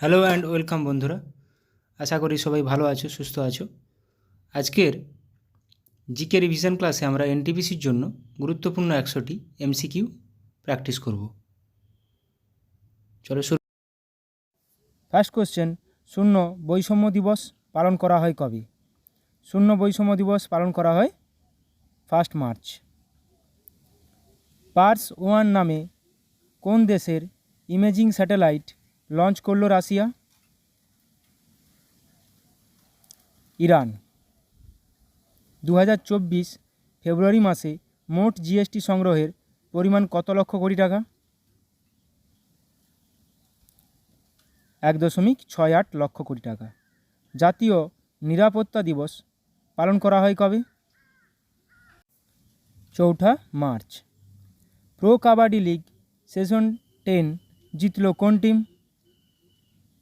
Hello and welcome বন্ধুরা। আশা করি সবাই ভালো আছো, সুস্থ আছো। আজকের জিকে রিভিশন ক্লাসে আমরা এনটিপিসির জন্য গুরুত্বপূর্ণ 100টি এমসিকিউ প্র্যাকটিস করব। চলো শুরু। ফার্স্ট কোশ্চেন, শূন্য বৈষম্য দিবস পালন করা হয় কবে? শূন্য বৈষম্য দিবস পালন করা হয় 1 মার্চ। পার্স 1 নামে কোন দেশের ইমেজিং স্যাটেলাইট লঞ্চ করল রাশিয়া? ইরান। 2024 ফেব্রুয়ারি মাসে মোট জিএসটি সংগ্রহের পরিমাণ কত লক্ষ কোটি টাকা? 1.68 লক্ষ কোটি টাকা। জাতীয় নিরাপত্তা দিবস পালন করা হয় কবে? 4 March. Pro kabaddi league season 10 জিতল কোন team?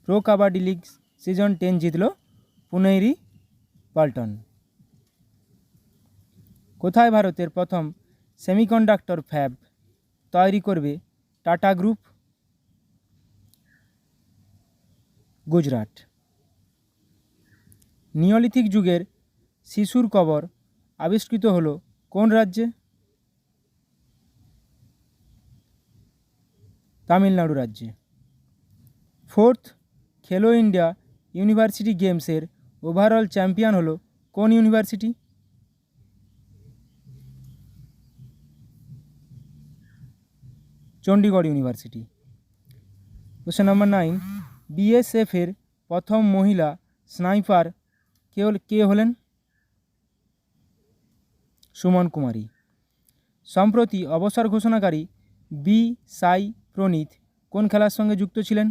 Pro kabaddi league season 10 জিতল পুনেরি পাল্টন। কোথায় ভারতের প্রথম সেমিকন্ডাক্টর ফ্যাব তৈরি করবে টাটা গ্রুপ? গুজরাট। নিওলিথিক যুগের শিশুর কবর আবিষ্কৃত হলো কোন রাজ্যে? তামিলনাড়ু রাজ্যে। 4th খেলো ইন্ডিয়া ইউনিভার্সিটি গেমসের ওভারঅল চ্যাম্পিয়ন হলো কোন university? Chandigarh university. Question number 9, বিএসএফের প্রথম মহিলা স্নাইপার কে হলেন? সুমন কুমারী। সম্প্রতি অবসর ঘোষণাকারী বি সাই প্রনীত কোন খেলার সঙ্গে যুক্ত ছিলেন?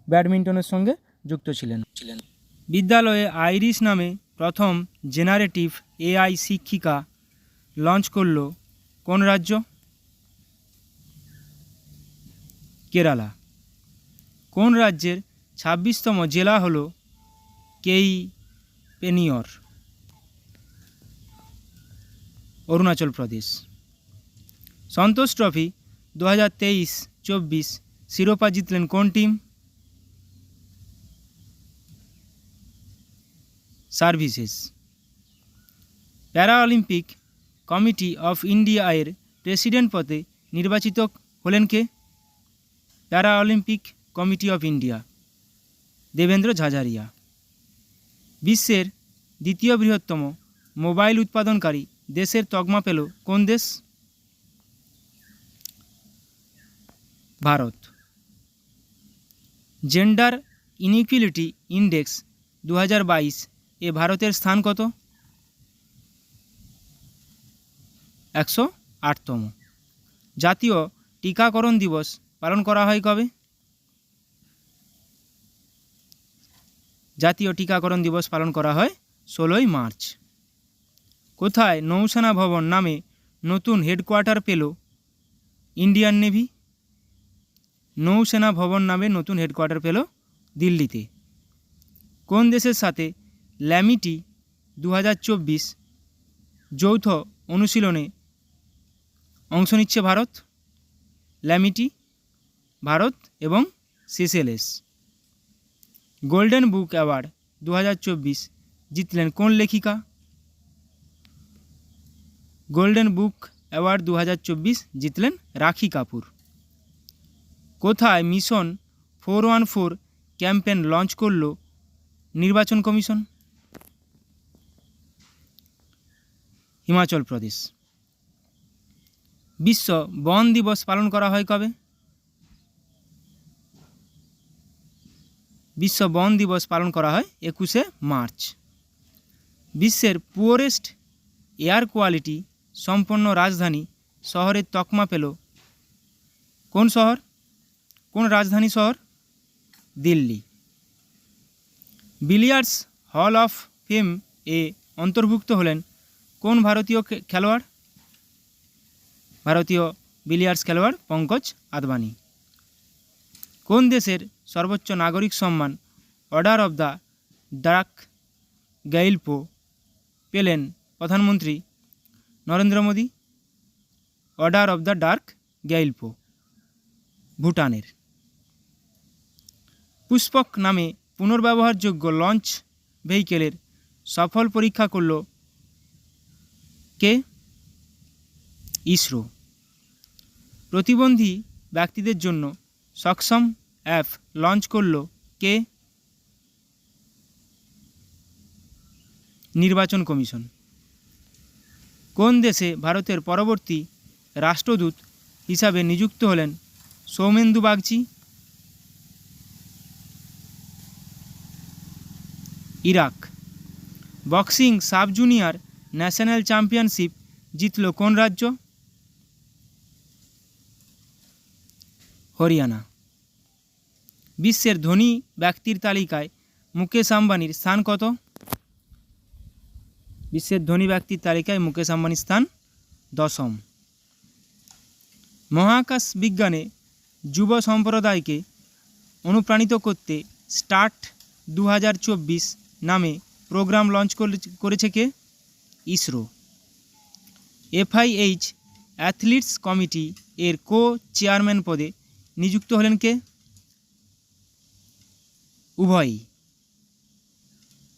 ব্যাডমিন্টনের সঙ্গে যুক্ত ছিলেন। বিদ্যালয়ে আইরিশ নামে প্রথম জেনারেটিভ এআই শিক্ষিকা লঞ্চ করল কোন রাজ্য? কেরালা। কোন রাজ্যের 26তম জেলা হল পেনিয়র? অরুণাচল প্রদেশ। সন্তোষ ট্রফি 2023-24 শিরোপা জিতলেন কোন team? Services. Para Olympic Committee of India এর প্রেসিডেন্ট পদে নির্বাচিত হলেন কে? Para Olympic Committee of India, Devendra Jhajharia. বিশ্বের দ্বিতীয় বৃহত্তম মোবাইল উৎপাদনকারী দেশের তকমা পেল কোন দেশ? ভারত। জেন্ডার ইনইকুয়ালিটি ইন্ডেক্স 2022 এ ভারতের স্থান কত? 108তম। জাতীয় টিকাকরণ দিবস পালন করা হয় কবে? জাতীয় টিকাকরণ দিবস পালন করা হয় 16 মার্চ। কোথায় নৌসেনা ভবন নামে নতুন হেডকোয়ার্টার পেল ইন্ডিয়ান নেভি? নৌসেনা ভবন নামে নতুন হেডকোয়ার্টার পেল দিল্লিতে। কোন দেশের সাথে ল্যামিটি 2024 যৌথ অনুশীলনে অংশ নিচ্ছে ভারত? ল্যামিটি ভারত এবং সিসেলেস। গোল্ডেন বুক অ্যাওয়ার্ড 2024 জিতলেন কোন লেখিকা? গোল্ডেন বুক অ্যাওয়ার্ড 2024 জিতলেন রাখি কাপুর। কোথায় মিশন 414 ক্যাম্পেন লঞ্চ করল নির্বাচন কমিশন? হিমাচল প্রদেশ। বিশ্ব বন দিবস পালন করা হয় কবে? বিশ্ব বন দিবস পালন করা হয় 21 মার্চ। বিশ্বের পুয়ারেস্ট এয়ার কোয়ালিটি সম্পন্ন রাজধানী শহরের তকমা পেল কোন শহর? কোন রাজধানী শহর? Delhi. Billiards hall of fame এ অন্তর্ভুক্ত হলেন কোন ভারতীয় খেলোয়াড়? ভারতীয় বিলিয়ার্ডস খেলোয়াড় পঙ্কজ আদবানি। কোন দেশের সর্বোচ্চ নাগরিক সম্মান Order of the Druk Gyalpo পেলেন প্রধানমন্ত্রী Narendra Modi? Order of the Druk Gyalpo. ভুটানের। পুষ্পক নামে পুনর্ব্যবহারযোগ্য লঞ্চ ভেহিকেলের সফল পরীক্ষা করল কে? ইসরো। প্রতিবন্ধী ব্যক্তিদের জন্য সক্ষম অ্যাপ লঞ্চ করল কে? নির্বাচন কমিশন। কোন দেশে ভারতের পরবর্তী রাষ্ট্রদূত হিসাবে নিযুক্ত হলেন Soumendu Bagchi? Iraq. Boxing sub junior national championship জিতল কোন রাজ্য? হরিয়ানা। বিশ্বের ধনী ব্যক্তির তালিকায় মুকেশ আম্বানির স্থান কত? বিশ্বের ধনী ব্যক্তির তালিকায় মুকেশ আম্বানির স্থান 10ম। মহাকাশ বিজ্ঞানে যুব সম্প্রদায়কে অনুপ্রাণিত করতে স্টার্ট 2024 নামে প্রোগ্রাম লঞ্চ করেছে কে? ইসরো। FIH অ্যাথলিটস কমিটি এর কো চেয়ারম্যান পদে নিযুক্ত হলেন কে? উভয়ই।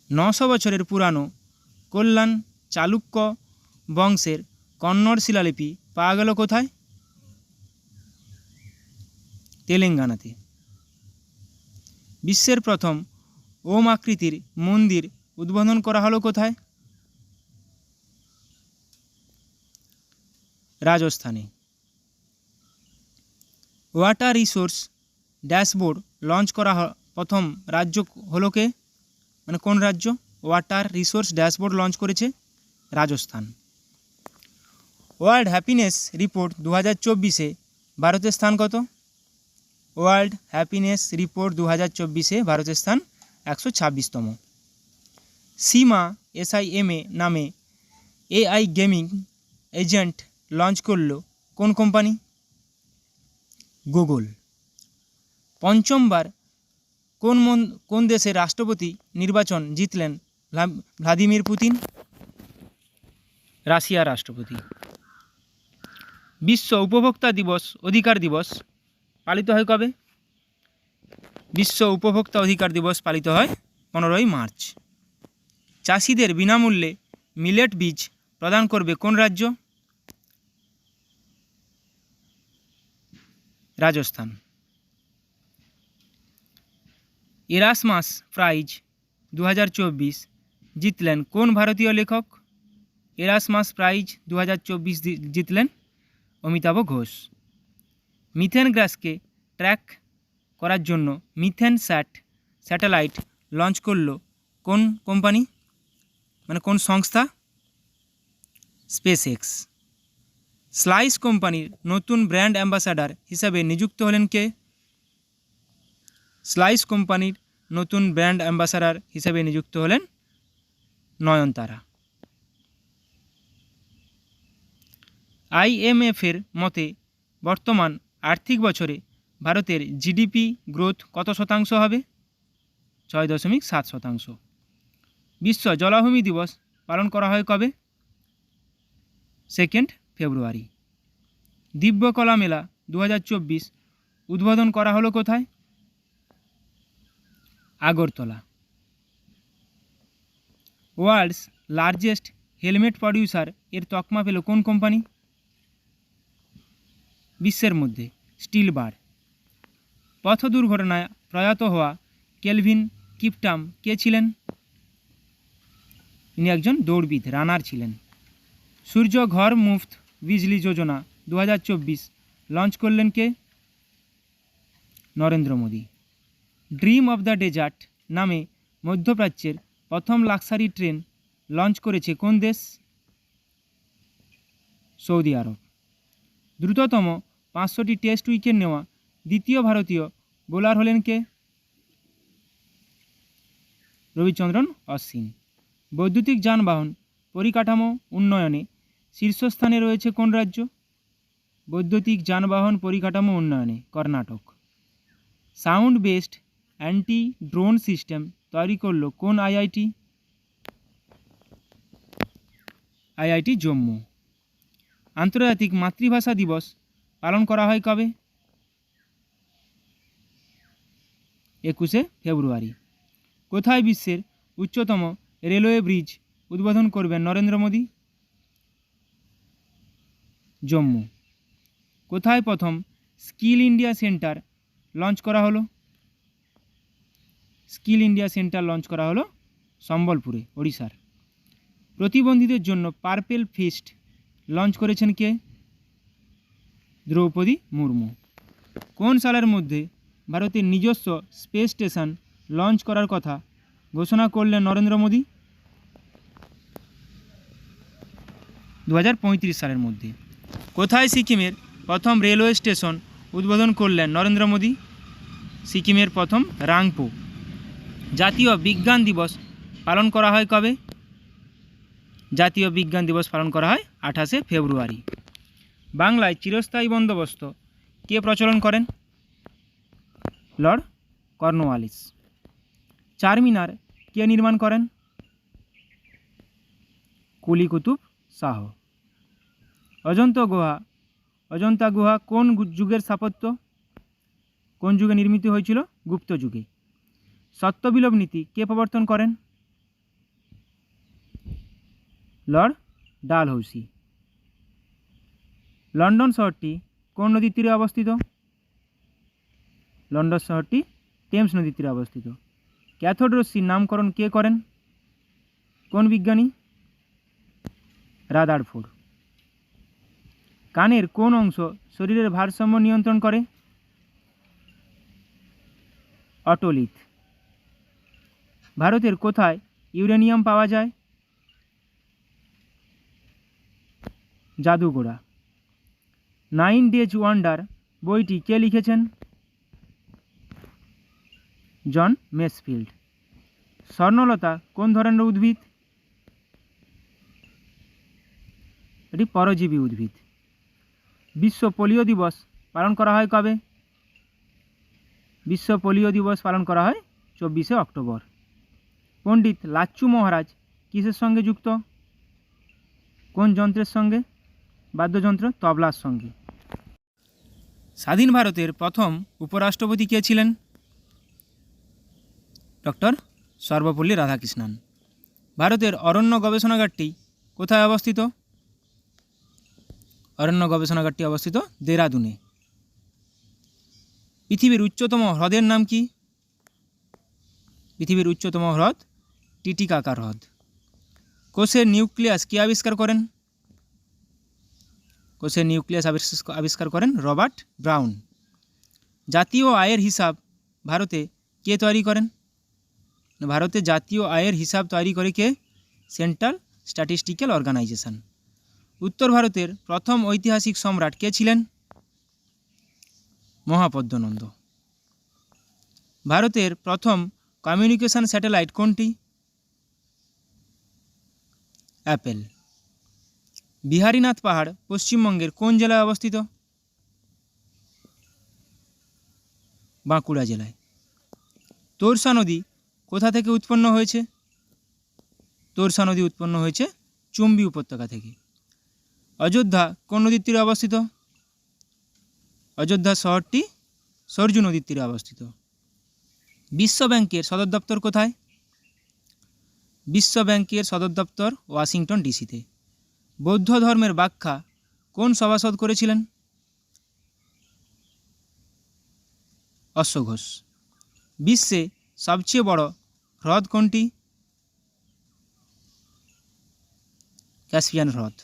900 বছরের পুরানো কল্যাণ চালুক্য বংশের কন্নড় শিলালিপি পাওয়া গেল কোথায়? তেলেঙ্গানাতে। বিশ্বের প্রথম ওম আকৃতির মন্দির উদ্বোধন করা হলো কোথায়? রাজস্থানে। ওয়াটার রিসোর্স ড্যাশবোর্ড লঞ্চ করা প্রথম রাজ্য হলো কে? মানে কোন রাজ্য ওয়াটার রিসোর্স ড্যাশবোর্ড লঞ্চ করেছে? রাজস্থান। ওয়ার্ল্ড হ্যাপিনেস রিপোর্ট 2024-এ ভারতের স্থান কত? ওয়ার্ল্ড হ্যাপিনেস রিপোর্ট 2024-এ ভারতের স্থান 126তম। সীমা SIMA নামে AI গেমিং এজেন্ট লঞ্চ করল কোন কোম্পানি? গুগল। পঞ্চমবার কোন দেশের রাষ্ট্রপতি নির্বাচন জিতলেন ভ্লাদিমির পুতিন? রাশিয়ার রাষ্ট্রপতি। বিশ্ব উপভোক্তা দিবস অধিকার দিবস পালিত হয় কবে? বিশ্ব উপভোক্তা অধিকার দিবস পালিত হয় 15ই মার্চ। চাষিদের বিনামূল্যে মিলেট বীজ প্রদান করবে কোন রাজ্য? রাজস্থান। এরাসমাস প্রাইজ 2024 জিতলেন কোন ভারতীয় লেখক? এরাসমাস প্রাইজ 2024 জিতলেন অমিতাভ ঘোষ। মিথেন গ্যাসকে ট্র্যাক করার জন্য মিথেন স্যাটেলাইট লঞ্চ করল কোন কোম্পানি? মানে কোন সংস্থা? স্পেসএক্স। স্লাইস কোম্পানির নতুন ব্র্যান্ড অ্যাম্বাসাডার হিসাবে নিযুক্ত হলেন কে? স্লাইস কোম্পানির নতুন ব্র্যান্ড অ্যাম্বাসাডার হিসাবে নিযুক্ত হলেন নয়নতারা। IMF-এর মতে বর্তমান আর্থিক বছরে ভারতের GDP গ্রোথ কত শতাংশ হবে? 6.7%। বিশ্ব জলাভূমি দিবস পালন করা হয় কবে? 2 ফেব্রুয়ারি। দিব্যকলা মেলা 2024 উদ্বোধন করা হলো কোথায়? Agartala. World's largest helmet producer এর তকমা পেল কোন কোম্পানি? বিশ্বের মধ্যে স্টিল বার। পথ দুর্ঘটনায় প্রয়াত হওয়া কেলভিন কিপটাম কে ছিলেন? তিনি একজন দৌড়বিদ রানার ছিলেন। সূর্য ঘর মুফত বিজলি যোজনা 2024 লঞ্চ করলেন কে? Narendra Modi. Dream of the Desert নামে মধ্যপ্রাচ্যের প্রথম লাক্সারি ট্রেন লঞ্চ করেছে কোন দেশ? Saudi Arab. দ্রুততম 500টি টেস্ট উইকেট নেওয়া দ্বিতীয় ভারতীয় বোলার হলেন কে? রবিচন্দ্রন অশ্বিন। বৈদ্যুতিক যানবাহন পরিকাঠামো উন্নয়নে শীর্ষস্থানে রয়েছে কোন রাজ্য? বৈদ্যুতিক যানবাহন পরিকাঠামো উন্নয়নে Karnataka. Sound based anti drone system তৈরি করল কোন IIT? IIT জম্মু। আন্তর্জাতিক মাতৃভাষা দিবস পালন করা হয় কবে? 21শে ফেব্রুয়ারি। কোথায় বিশ্বের উচ্চতম রেলওয়ে ব্রিজ উদ্বোধন করবেন নরেন্দ্র মোদী? জম্মু। কোথায় প্রথম স্কিল ইন্ডিয়া সেন্টার লঞ্চ করা হলো? স্কিল ইন্ডিয়া সেন্টার লঞ্চ করা হলো সম্বলপুরে, ওড়িশার। প্রতিবন্ধীদের জন্য পার্পেল ফিস্ট লঞ্চ করেছেন কে? দ্রৌপদী মুর্মু। কোন সালের মধ্যে ভারতের নিজস্ব স্পেস স্টেশন লঞ্চ করার কথা ঘোষণা করলেন নরেন্দ্র মোদী? 2035 সালের মধ্যে। কোথায় সিকিমের প্রথম রেলওয়ে স্টেশন উদ্বোধন করলেন নরেন্দ্র মোদী? সিকিমের প্রথম রাংপো। জাতীয় বিজ্ঞান দিবস পালন করা হয় কবে? জাতীয় বিজ্ঞান দিবস পালন করা হয় 28শে ফেব্রুয়ারি। বাংলায় চিরস্থায়ী বন্দোবস্ত কে প্রচলন করেন? Lord Cornwallis. চারমিনার কে নির্মাণ করেন? কুলি কুতুব শাহ। অজন্তা গুহা কোন যুগের স্থাপত্য? কোন যুগে নির্মিত হয়েছিল? গুপ্ত যুগে। সত্যবিলোপ নীতি কে প্রবর্তন করেন? লর্ড ডালহৌসি। লন্ডন শহরটি কোন নদীর তীরে অবস্থিত? লন্ডন শহরটি টেমস নদীর তীরে অবস্থিত। ক্যাথোড রশ্মির নামকরণ কে করেন? কোন বিজ্ঞানী? রাদারফোর্ড। কানের কোন অংশ শরীরের ভারসাম্য নিয়ন্ত্রণ করে? অটোলিথ। ভারতের কোথায় ইউরেনিয়াম পাওয়া যায়? জাদুগোড়া। 9 ডেজ ওয়ান্ডার বইটি কে লিখেছেন? জন মেসফিল্ড। স্বর্ণলতা কোন ধরনের উদ্ভিদ? এটি পরজীবী উদ্ভিদ। বিশ্ব পোলিও দিবস পালন করা হয় কবে? বিশ্ব পোলিও দিবস পালন করা হয় 24শে অক্টোবর। পণ্ডিত লাচ্চু মহারাজ কিসের সঙ্গে যুক্ত? কোন যন্ত্রের সঙ্গে? বাদ্যযন্ত্র তবলার সঙ্গে। স্বাধীন ভারতের প্রথম উপরাষ্ট্রপতি কে ছিলেন? ডক্টর সর্বপল্লী রাধাকৃষ্ণন। ভারতের অরণ্য গবেষণাগারটি কোথায় অবস্থিত? অরণ্য গবেষণাগারটি অবস্থিত দেরাদুনে। পৃথিবীর উচ্চতম হ্রদের নাম কি? পৃথিবীর উচ্চতম হ্রদ টিটিকাকা হ্রদ। কোষের নিউক্লিয়াস কে আবিষ্কার করেন? কোষের নিউক্লিয়াস আবিষ্কার করেন রবার্ট ব্রাউন। জাতীয় আয়ের হিসাব ভারতে কে তৈরি করেন? ভারতে জাতীয় আয়ের হিসাব তৈরি করে কে? Central statistical organisation. উত্তর ভারতের প্রথম ঐতিহাসিক সম্রাট কে ছিলেন? মহাপদ্মনন্দ। ভারতের প্রথম কমিউনিকেশন স্যাটেলাইট কোনটি? অ্যাপেল। বিহারীনাথ পাহাড় পশ্চিমবঙ্গের কোন জেলায় অবস্থিত? বাঁকুড়া জেলায়। তোরসা নদী কোথা থেকে উৎপন্ন হয়েছে? তোরসা নদী উৎপন্ন হয়েছে চুম্বী উপত্যকা থেকে। অযোধ্যা কোন নদীর তীরে অবস্থিত? অযোধ্যা শহরটি সরজু নদীর তীরে অবস্থিত। বিশ্ব ব্যাংকের সদর দপ্তর কোথায়? বিশ্ব ব্যাংকের সদর দপ্তর ওয়াশিংটন ডিসিতে। বৌদ্ধ ধর্মের ব্যাখ্যা কোন সভাসদ করেছিলেন? অশ্বঘোষ। বিশ্বে সবচেয়ে বড় হ্রদ কোনটি? ক্যাসপিয়ান হ্রদ।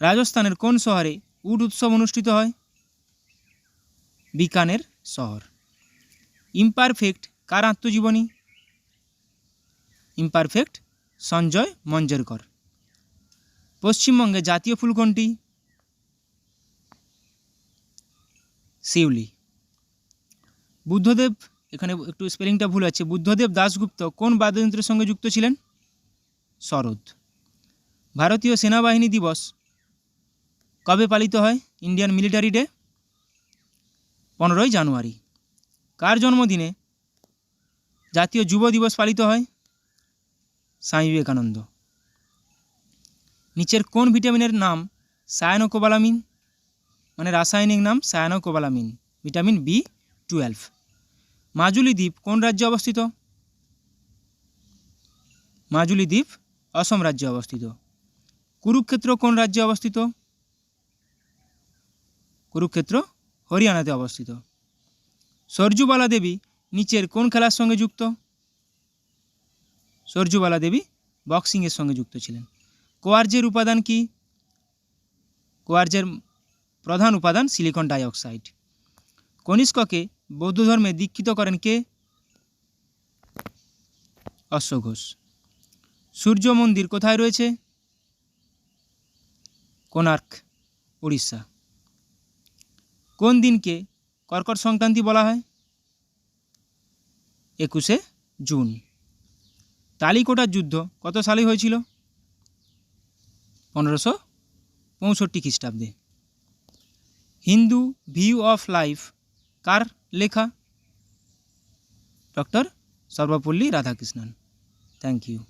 রাজস্থানের কোন শহরে উট উৎসব অনুষ্ঠিত হয়? বিকানের শহর। ইমপারফেক্ট কার আত্মজীবনী? ইমপারফেক্ট সঞ্জয় মঞ্জরেকর। পশ্চিমবঙ্গে জাতীয় ফুল কোনটি? শিউলি। বুদ্ধদেব, এখানে একটু স্পেলিংটা ভুল আছে, বুদ্ধদেব দাশগুপ্ত কোন বাদ্যযন্ত্রের সঙ্গে যুক্ত ছিলেন? সরোদ। ভারতীয় সেনাবাহিনী দিবস কবে পালিত হয়? ইন্ডিয়ান মিলিটারি ডে 15ই জানুয়ারি। কার জন্মদিনে জাতীয় যুব দিবস পালিত হয়? স্বামী বিবেকানন্দ। নিচের কোন ভিটামিনের নাম সায়ানোকোবালামিন? মানে রাসায়নিক নাম সায়ানোকোবালামিন, ভিটামিন B12। মাজুলি দ্বীপ কোন রাজ্যে অবস্থিত? মাজুলি দ্বীপ অসম রাজ্যে অবস্থিত। কুরুক্ষেত্র কোন রাজ্যে অবস্থিত? কুরুক্ষেত্র হরিয়ানাতে অবস্থিত। সরজুবালা দেবী নিচের কোন খেলার সঙ্গে যুক্ত? সরজুবালা দেবী বক্সিংয়ের সঙ্গে যুক্ত ছিলেন। কোয়ার্জের উপাদান কি? কোয়ার্জের প্রধান উপাদান সিলিকন ডাইঅক্সাইড। কনিষ্ককে বৌদ্ধ ধর্মে দীক্ষিত করেন কে? অশ্বঘোষ। সূর্য মন্দির কোথায় রয়েছে? কোণার্ক, উড়িষ্যা। কোন দিনকে কর্কট সংক্রান্তি বলা হয়? 21শে জুন। তালিকোটার যুদ্ধ কত সালে হয়েছিল? 1565 খ্রিস্টাব্দে। হিন্দু ভিউ অফ লাইফ কার লেখা? Doctor Sarvepalli Radhakrishnan. Thank you.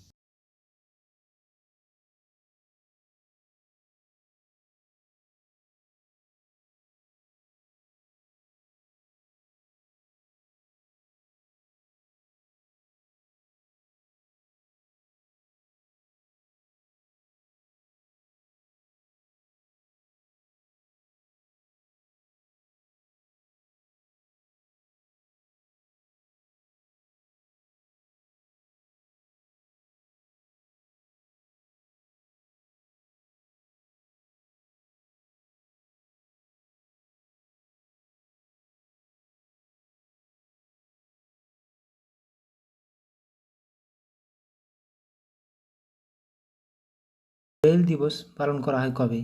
Braille দিবস পালন করা হয় কবে?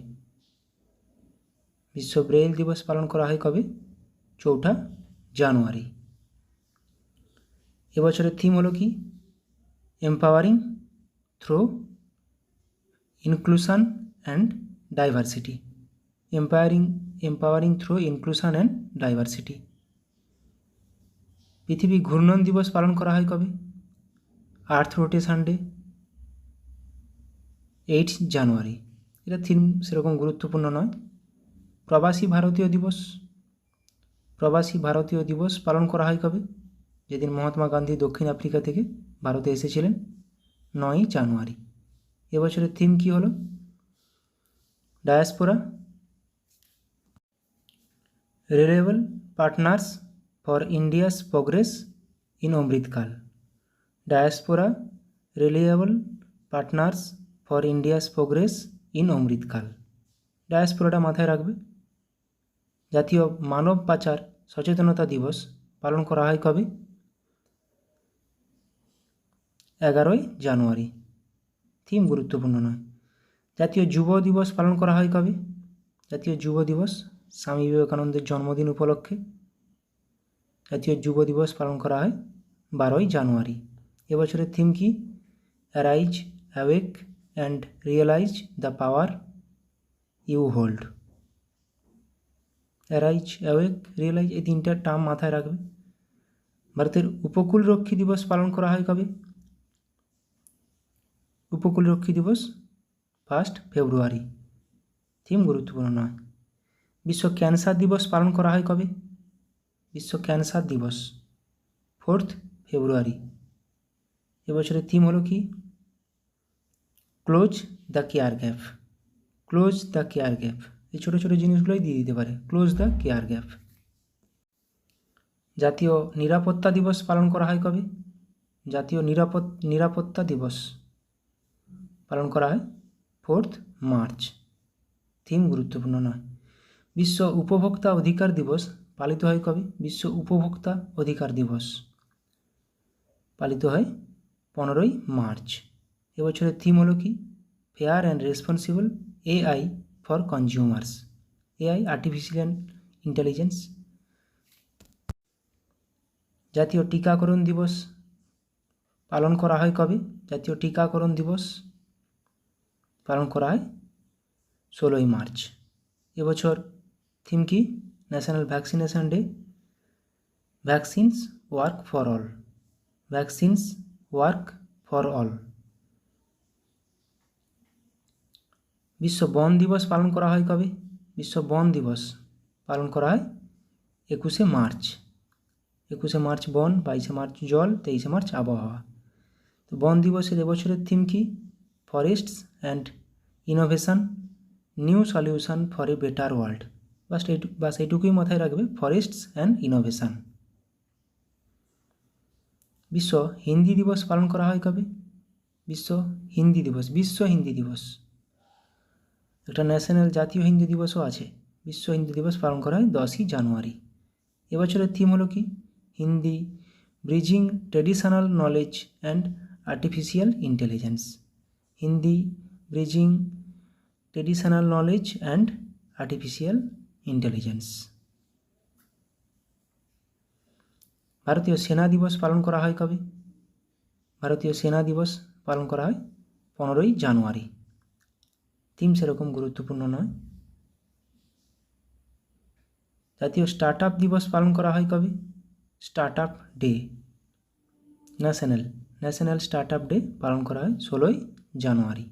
বিশ্ব ব্রেইল দিবস পালন করা হয় কবে? 4 জানুয়ারি। এবছরের থিম হলো কি? Empowering through inclusion and diversity. Empowering through inclusion and diversity. পৃথিবী ঘূর্ণন দিবস পালন করা হয় কবে? আর্থ রোটেশন ডে 8 জানুয়ারি। এটা থিম সেরকম গুরুত্বপূর্ণ নয়। প্রবাসী ভারতীয় দিবস পালন করা হয় কবে? যেদিন মহাত্মা গান্ধী দক্ষিণ আফ্রিকা থেকে ভারতে এসেছিলেন, 9 জানুয়ারি। এবছরের থিম কি হলো? Diaspora reliable partners for India's progress in অমৃতকাল। Diaspora reliable partners for India's progress in অমৃতকাল। ডায়াসপোরাটা মাথায় রাখবে। জাতীয় মানব পাচার সচেতনতা দিবস পালন করা হয় কবে? 11 জানুয়ারি। থিম গুরুত্বপূর্ণ নয়। জাতীয় যুব দিবস পালন করা হয় কবে? জাতীয় যুব দিবস স্বামী বিবেকানন্দের জন্মদিন উপলক্ষে জাতীয় যুব দিবস পালন করা হয় 12 জানুয়ারি। এবছরের থিম কি? Arise, awake and realise the power you hold. Arise, awake, realise এই তিনটা টার্ম মাথায় রাখবে। ভারতের উপকূলরক্ষী দিবস পালন করা হয় কবে? উপকূলরক্ষী দিবস 1 ফেব্রুয়ারি। থিম গুরুত্বপূর্ণ নয়। বিশ্ব ক্যান্সার দিবস পালন করা হয় কবে? বিশ্ব ক্যান্সার দিবস 4 ফেব্রুয়ারি। এবছরের থিম হলো কি? Close the care gap. Close the care gap. এই ছোটো ছোটো জিনিসগুলোই দিয়ে দিতে পারে। Close the care gap. জাতীয় নিরাপত্তা দিবস পালন করা হয় কবে? জাতীয় নিরাপত্তা দিবস পালন করা হয় 4 মার্চ। থিম গুরুত্বপূর্ণ নয়। বিশ্ব উপভোক্তা অধিকার দিবস পালিত হয় কবে? বিশ্ব উপভোক্তা অধিকার দিবস পালিত হয় 15 মার্চ। এবছরের থিম হলো কি? Fair and responsible AI for consumers. AI, artificial intelligence. জাতীয় টিকাকরণ দিবস পালন করা হয় কবে? জাতীয় টিকাকরণ দিবস পালন করা হয় 16 মার্চ। এবছর থিম কি? National vaccination day. Vaccines work for all. Vaccines work for all. বিশ্ব বন দিবস পালন করা হয় কবে? বিশ্ব বন দিবস পালন করা হয় 21শে মার্চ। 21শে মার্চ বন, 22শে মার্চ জল, 23শে মার্চ আবহাওয়া। তো বন দিবসের এবছরের থিম কি? Forests and innovation, new solution for a better world. বাস এইটুকুই মাথায় রাখবে, ফরেস্টস অ্যান্ড ইনোভেশন। বিশ্ব হিন্দি দিবস পালন করা হয় কবে? বিশ্ব হিন্দি দিবস। একটা ন্যাশনাল জাতীয় হিন্দি দিবসও আছে। বিশ্ব হিন্দি দিবস পালন করা হয় 10ই জানুয়ারি। এবছরের থিম হলো কি? Hindi bridging traditional knowledge and artificial intelligence. Hindi bridging traditional knowledge and artificial intelligence. ভারতীয় সেনা দিবস পালন করা হয় কবে? ভারতীয় সেনা দিবস পালন করা হয় 15ই জানুয়ারি। থিম সেরকম গুরুত্বপূর্ণ নয়। জাতীয় স্টার্ট আপ দিবস পালন করা হয় কবে? Start up day, national start up day পালন করা হয় 16ই জানুয়ারি।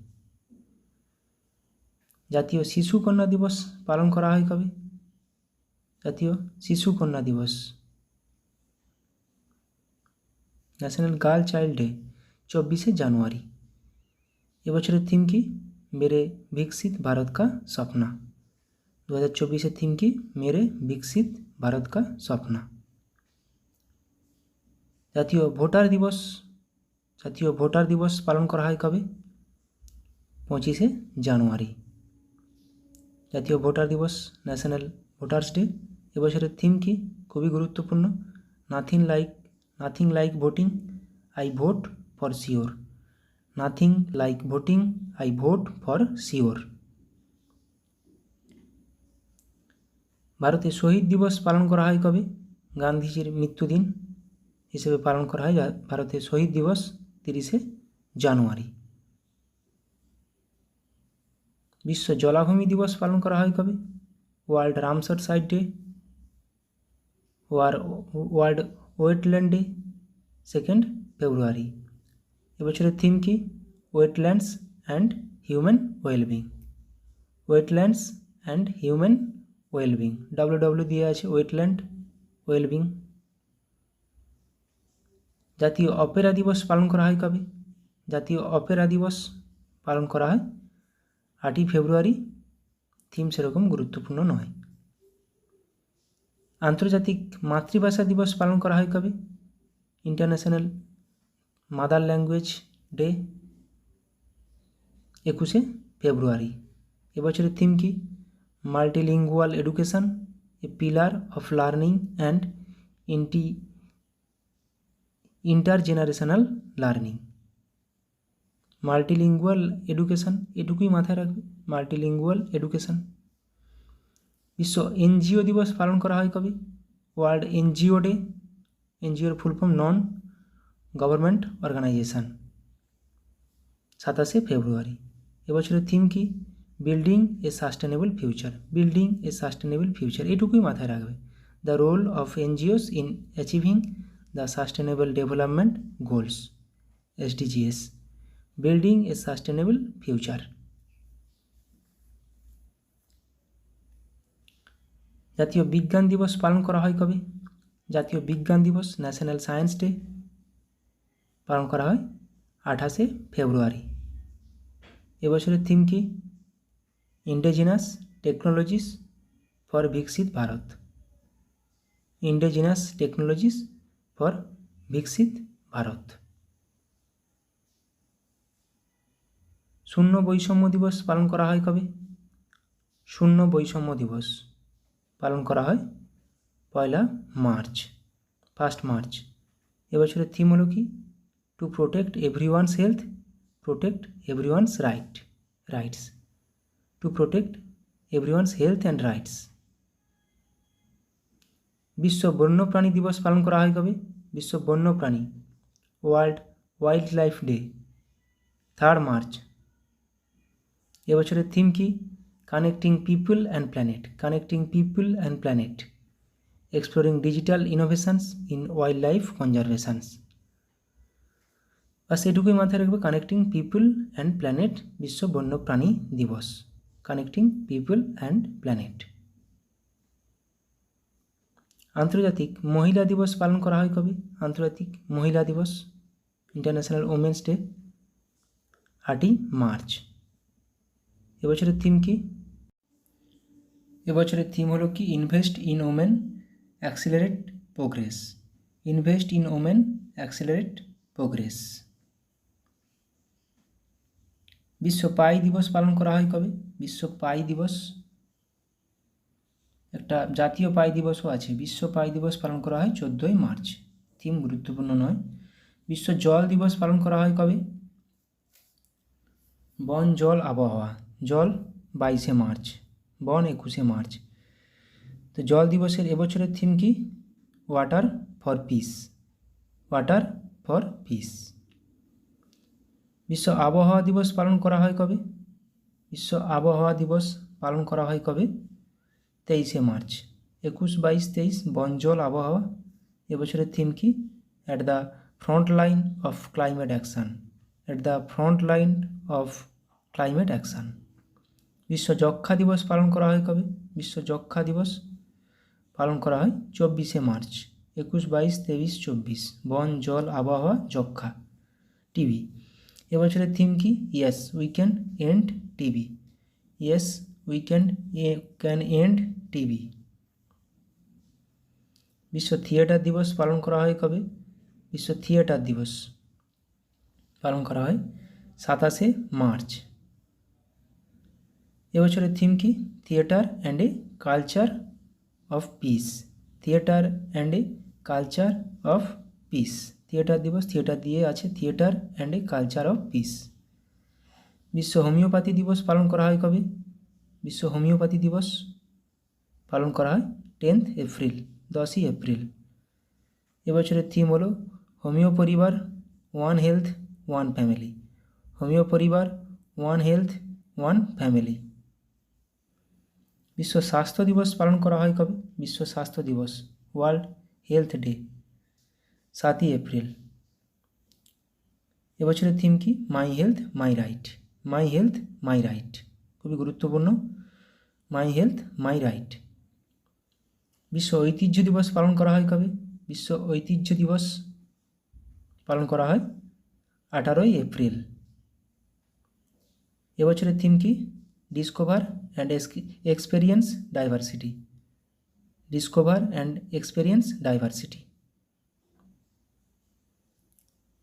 জাতীয় শিশু কন্যা দিবস পালন করা হয় কবে? জাতীয় শিশু কন্যা দিবস, ন্যাশনাল গার্ল চাইল্ড ডে 24শে জানুয়ারি। এবছরের থিম কি? মেরে বিকশিত ভারত কা স্বপ্না। 2024-এর থিম কি? মেরে বিকশিত ভারত কা স্বপ্না। জাতীয় ভোটার দিবস পালন করা হয় কবে? 25শে জানুয়ারি। জাতীয় ভোটার দিবস, ন্যাশনাল ভোটার্স ডে। এবছরের থিম কি? খুবই গুরুত্বপূর্ণ, nothing like voting, I vote for sure. Nothing like voting, I vote for sure. ভারতে শহীদ দিবস পালন করা হয় কবে? গান্ধীজির মৃত্যুদিন হিসেবে পালন করা হয় ভারতে শহীদ দিবস 30শে জানুয়ারি। বিশ্ব জলাভূমি দিবস পালন করা হয় কবে? World Ramsar site day, world wetland day 2 ফেব্রুয়ারি। এবছরের থিম কি? Wetlands and human wellbeing. Wetlands and human wellbeing, WW দিয়ে আছে, ওয়েটল্যান্ড ওয়েলবিং। জাতীয় অপেরা দিবস পালন করা হয় কবে? জাতীয় অপেরা দিবস পালন করা হয় 8ই ফেব্রুয়ারি। থিম সেরকম গুরুত্বপূর্ণ নয়। আন্তর্জাতিক মাতৃভাষা দিবস পালন করা হয় কবে? ইন্টারন্যাশনাল মাদার ল্যাঙ্গুয়েজ ডে 21শে ফেব্রুয়ারি। এবছরের থিম কি? Multilingual education, a pillar of learning and intergenerational learning. Multilingual education, এটুকুই মাথায় রাখবে, মাল্টিলিঙ্গুয়াল এডুকেশন। বিশ্ব এনজিও দিবস পালন করা হয় কবে? ওয়ার্ল্ড এনজিও ডে, এনজিওর full form non government organisation, 27শে ফেব্রুয়ারি। এবছরের থিম কি? বিল্ডিং এ সাস্টেনেবল ফিউচার, এটুকুই মাথায় রাখবে। The role of NGOs in achieving the sustainable development goals, SDGs, building a sustainable future. জাতীয় বিজ্ঞান দিবস পালন করা হয় কবে? জাতীয় বিজ্ঞান দিবস, ন্যাশনাল সায়েন্স ডে, পালন করা হয় 28শে ফেব্রুয়ারি। এবছরের থিম কি? ইন্ডিজিনাস টেকনোলজিস ফর বিকশিত ভারত। ইন্ডিজিনাস টেকনোলজিস ফর বিকশিত ভারত। শূন্য বৈষম্য দিবস পালন করা হয় কবে? শূন্য বৈষম্য দিবস পালন করা হয় 1 মার্চ। এবছরের থিম হলো কি? To protect everyone's health, protect everyone's rights, to protect everyone's health and rights. বিশ্ব বন্যপ্রাণী দিবস পালন করা হয় কবে? বিশ্ব বন্যপ্রাণী, World Wildlife Day 3 March. এবছরের থিম কি? Connecting people and planet, exploring digital innovations in wildlife conservations. বাস এটুকুই মাথায় রাখবে, কানেক্টিং পিপল অ্যান্ড প্ল্যানেট, বিশ্ব বন্যপ্রাণী দিবস, কানেক্টিং পিপল অ্যান্ড প্ল্যানেট। আন্তর্জাতিক মহিলা দিবস পালন করা হয় কবে? আন্তর্জাতিক মহিলা দিবস, ইন্টারন্যাশনাল ওমেন্স ডে, 8ই মার্চ। এবছরের থিম কি? এবছরের থিম হলো কি? Invest in women, accelerate progress. Invest in women, accelerate progress. বিশ্ব পাই দিবস পালন করা হয় কবে? বিশ্ব পাই দিবস, একটা জাতীয় পাই দিবসও আছে। বিশ্ব পাই দিবস পালন করা হয় 14ই মার্চ। থিম গুরুত্বপূর্ণ নয়। বিশ্ব জল দিবস পালন করা হয় কবে? বন জল আবহাওয়া। জল 22শে মার্চ, বন 21শে মার্চ। তো জল দিবসের এবছরের থিম কি? Water for piece. Water for piece. বিশ্ব আবহাওয়া দিবস পালন করা হয় কবে? বিশ্ব আবহাওয়া দিবস পালন করা হয় কবে? 23শে মার্চ। 21, 22, 23 বন জল আবহাওয়া। এবছরের থিম কি? At the front line of climate action. At the front line of climate action. বিশ্ব যক্ষা দিবস পালন করা হয় কবে? বিশ্ব যক্ষা দিবস পালন করা হয় 24শে মার্চ। 21, 22, 23, 24 বন জল আবহাওয়া যক্ষা। টিবি এবছরের থিম কি? Yes we can end TB. Yes we can end TB. বিশ্ব থিয়েটার দিবস পালন করা হয় কবে? বিশ্ব থিয়েটার দিবস পালন করা হয় 27শে মার্চ। এবছরের থিম কি? Theatre and a culture of piece. Theatre and a culture of piece. Theatre দিবস, থিয়েটার দিয়ে আছে theatre and a culture of piece. বিশ্ব হোমিওপ্যাথি দিবস পালন করা হয় কবে? বিশ্ব হোমিওপ্যাথি দিবস পালন করা হয় 10th এপ্রিল, 10ই এপ্রিল। এবছরের থিম হলো হোমিও পরিবার, one health one family. Homeo পরিবার, ওয়ান হেলথ ওয়ান ফ্যামিলি। বিশ্ব স্বাস্থ্য দিবস পালন করা হয় কবে? বিশ্ব স্বাস্থ্য দিবস, ওয়ার্ল্ড হেলথ ডে, 7ই এপ্রিল। এবছরের থিম কি? My health my right. My health my right, খুবই গুরুত্বপূর্ণ। My health my right. বিশ্ব ঐতিহ্য দিবস পালন করা হয় কবে? বিশ্ব ঐতিহ্য দিবস পালন করা হয় 18ই এপ্রিল। এবছরের থিম কি? Discover and experience diversity. Discover and experience diversity.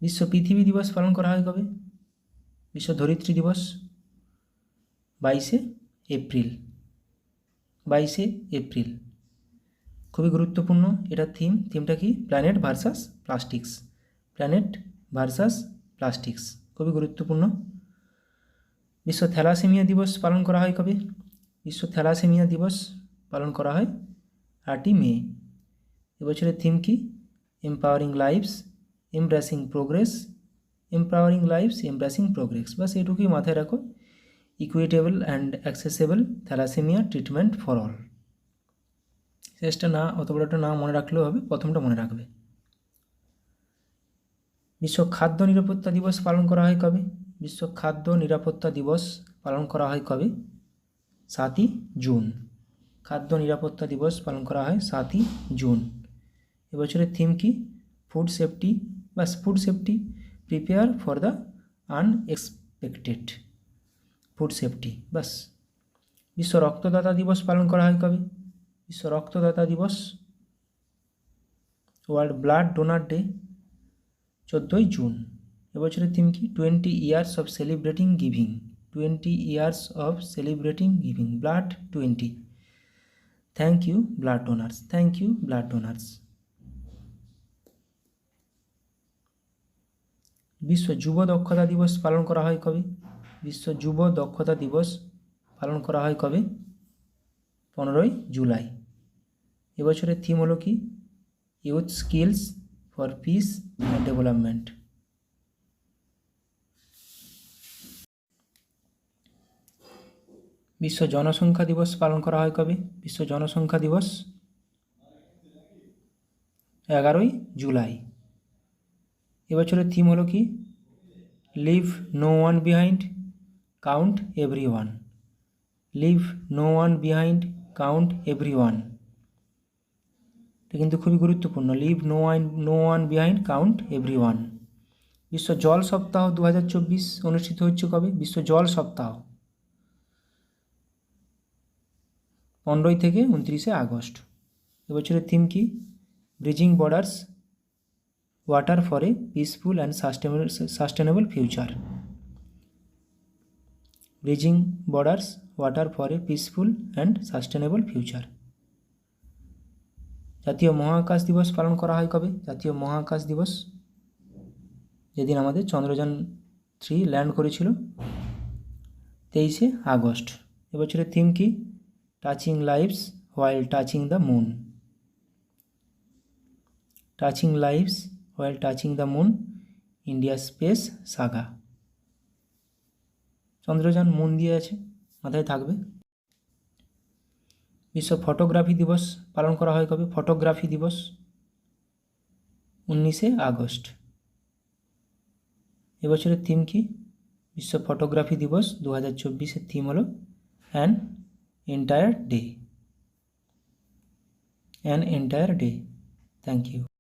বিশ্ব পৃথিবী দিবস পালন করা হয় কবে? বিশ্ব ধরিত্রী দিবস 22শে এপ্রিল। 22শে এপ্রিল, খুবই গুরুত্বপূর্ণ। এটা থিমটা কি? Planet versus plastics. Planet versus plastics, খুবই গুরুত্বপূর্ণ। বিশ্ব থ্যালাসেমিয়া দিবস পালন করা হয় কবে? বিশ্ব থ্যালাসেমিয়া দিবস পালন করা হয় 8ই মে। এবছরের থিম কি? Empowering lives embracing progress. Empowering lives embracing progress, বাস এটুকুই মাথায় রাখো। Equitable and accessible thalassaemia treatment for all. শেষটা না, অত বড়টা না মনে রাখলেও হবে, প্রথমটা মনে রাখবে। বিশ্ব খাদ্য নিরাপত্তা দিবস পালন করা হয় কবে? বিশ্ব খাদ্য নিরাপত্তা দিবস পালন করা হয় কবে? 7ই জুন। খাদ্য নিরাপত্তা দিবস পালন করা হয় 7ই জুন। এবছরের থিম কি? ফুড সেফটি, বাস food safety, prepare for the unexpected. Food safety, বাস। বিশ্ব রক্তদাতা দিবস পালন করা হয় কবে? বিশ্ব রক্তদাতা দিবস, ওয়ার্ল্ড ব্লাড ডোনার ডে, 14ই জুন। এবছরের থিম কি? 20 years of celebrating giving. 20 years of celebrating giving, blood 20। Thank you blood donors, thank you blood donors. বিশ্ব যুব দক্ষতা দিবস পালন করা হয় কবে? বিশ্ব যুব দক্ষতা দিবস পালন করা হয় কবে? 15ই জুলাই। এবছরের থিম হলো কি? Youth skills for piece and development. বিশ্ব জনসংখ্যা দিবস পালন করা হয় কবে? বিশ্ব জনসংখ্যা দিবস 11ই জুলাই। এবছরের থিম হলো কি? Leave no one behind, count every one. Leave no one behind, count every one. এটা কিন্তু খুবই গুরুত্বপূর্ণ। Leave no one behind, count everyone. বিশ্ব জল সপ্তাহ 2024 অনুষ্ঠিত হচ্ছে কবে? বিশ্ব জল সপ্তাহ 15 থেকে 29 আগস্ট। এবছরের থিম কি? Bridging borders, water for a peaceful and sustainable future. Bridging borders, water for a peaceful and sustainable future. জাতীয় মহাকাশ দিবস পালন করা হয় কবে? জাতীয় মহাকাশ দিবস যেদিন আমাদের চন্দ্রযান 3 ল্যান্ড করেছিল, 23 আগস্ট। এবছরের থিম কি? Touching lives while touching the moon. Touching lives while touching the moon, India space Saga. Chandrayaan moon দিয়ে আছে, মাথায় থাকবে। বিশ্ব ফটোগ্রাফি দিবস পালন করা হয় কবে? ফটোগ্রাফি দিবস 19 আগস্ট। এবছরের থিম কি? বিশ্ব ফটোগ্রাফি দিবস 2024 থিম হলো an entire day. Thank you.